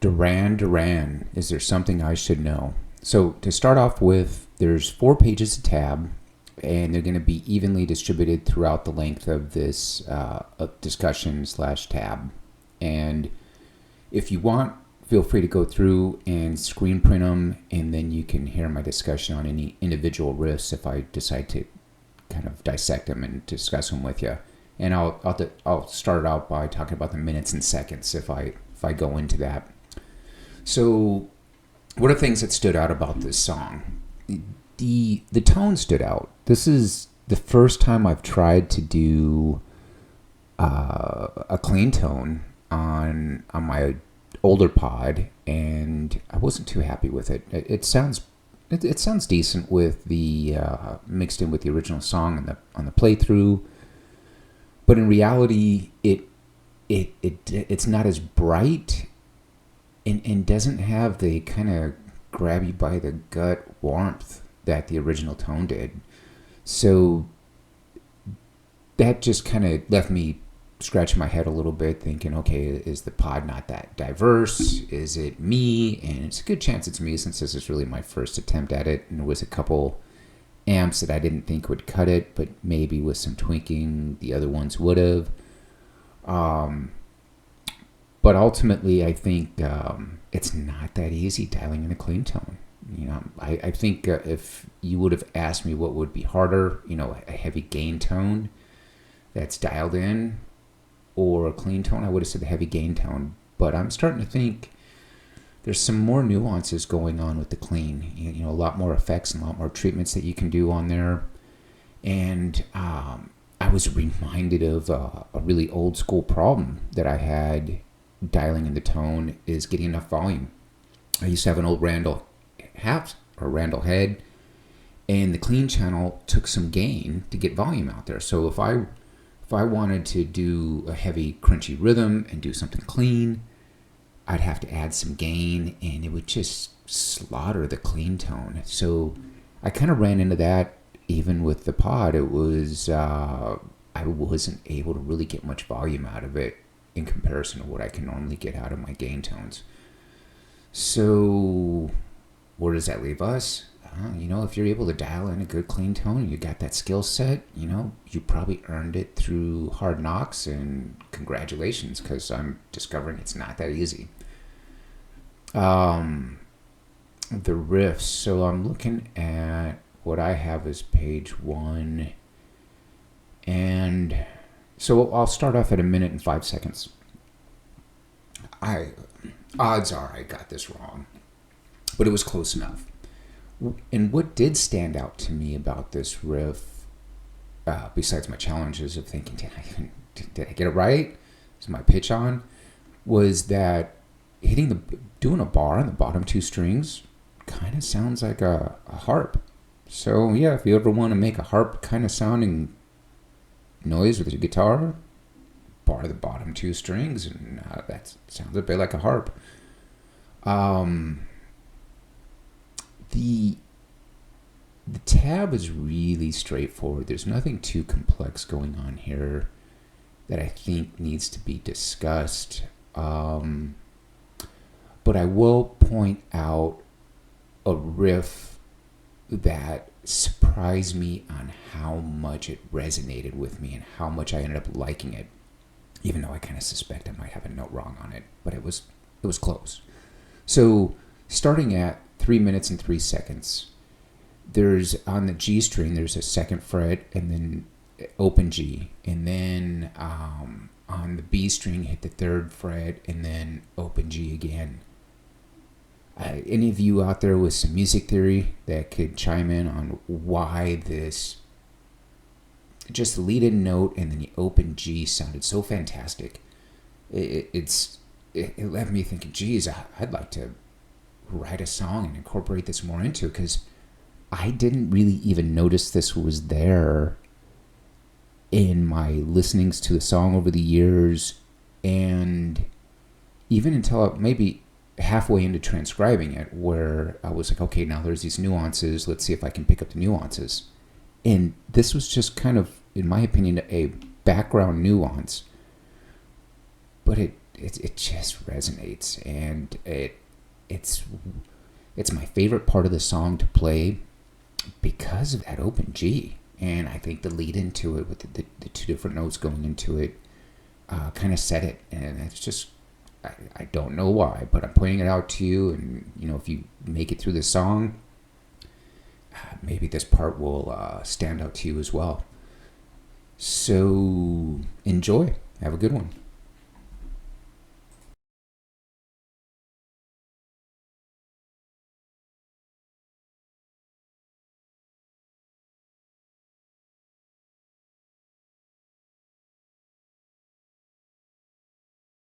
Duran, Duran, is there something I should know? So to start off with, there's 4 pages of tab, and they're going to be evenly distributed throughout the length of this discussion slash tab. And if you want, feel free to go through and screen print them, and then you can hear my discussion on any individual riffs if I decide to kind of dissect them and discuss them with you. And I'll start out by talking about the minutes and seconds if I go into that. So, what are things that stood out about this song? The tone stood out. This is the first time I've tried to do a clean tone on my older pod, and I wasn't too happy with it. It sounds decent with the mixed in with the original song on the playthrough, but in reality, it's not as bright and doesn't have the kind of grab you by the gut warmth that the original tone did. So that just kind of left me scratching my head a little bit, thinking, okay, is the pod not that diverse? Is it me? And it's a good chance it's me, since this is really my first attempt at it, and there was a couple amps that I didn't think would cut it, but maybe with some tweaking the other ones would have. But ultimately, I think it's not that easy dialing in a clean tone. I think if you would have asked me what would be harder, a heavy gain tone that's dialed in, or a clean tone, I would have said the heavy gain tone. But I'm starting to think there's some more nuances going on with the clean. A lot more effects and a lot more treatments that you can do on there. And I was reminded of a really old school problem that I had dialing in the tone, is getting enough volume. I used to have an old Randall head, and the clean channel took some gain to get volume out there. So if I wanted to do a heavy crunchy rhythm and do something clean, I'd have to add some gain, and it would just slaughter the clean tone. So I kind of ran into that even with the pod. It was I wasn't able to really get much volume out of it in comparison to what I can normally get out of my gain tones. So where does that leave us? If you're able to dial in a good clean tone and you got that skill set, you probably earned it through hard knocks, and congratulations, because I'm discovering it's not that easy. The riffs. So I'm looking at what I have as page 1, and so I'll start off at 1 minute and 5 seconds. Odds are I got this wrong, but it was close enough. And what did stand out to me about this riff, besides my challenges of thinking, did I get it right? Is my pitch on? Was that doing a bar on the bottom 2 strings kind of sounds like a harp. So yeah, if you ever want to make a harp kind of sounding noise with your guitar, bar the bottom 2 strings, and that sounds a bit like a harp. The tab is really straightforward. There's nothing too complex going on here that I think needs to be discussed. But I will point out a riff that surprised me on how much it resonated with me and how much I ended up liking it, even though I kind of suspect I might have a note wrong on it, but it was close. So starting at 3 minutes and 3 seconds, there's on the G string, there's a 2nd fret and then open G, and then on the B string hit the 3rd fret and then open G again. Any of you out there with some music theory that could chime in on why this, just the lead-in note and then the open G sounded so fantastic? It left me thinking, geez, I'd like to write a song and incorporate this more into it, because I didn't really even notice this was there in my listenings to the song over the years, and even until maybe halfway into transcribing it, where I was like, okay, now there's these nuances, let's see if I can pick up the nuances. And this was just kind of, in my opinion, a background nuance, but it just resonates, and it's my favorite part of the song to play because of that open G. And I think the lead into it with the two different notes going into it kind of set it. And it's just, I don't know why, but I'm pointing it out to you. And, if you make it through the song, maybe this part will stand out to you as well. So enjoy. Have a good one.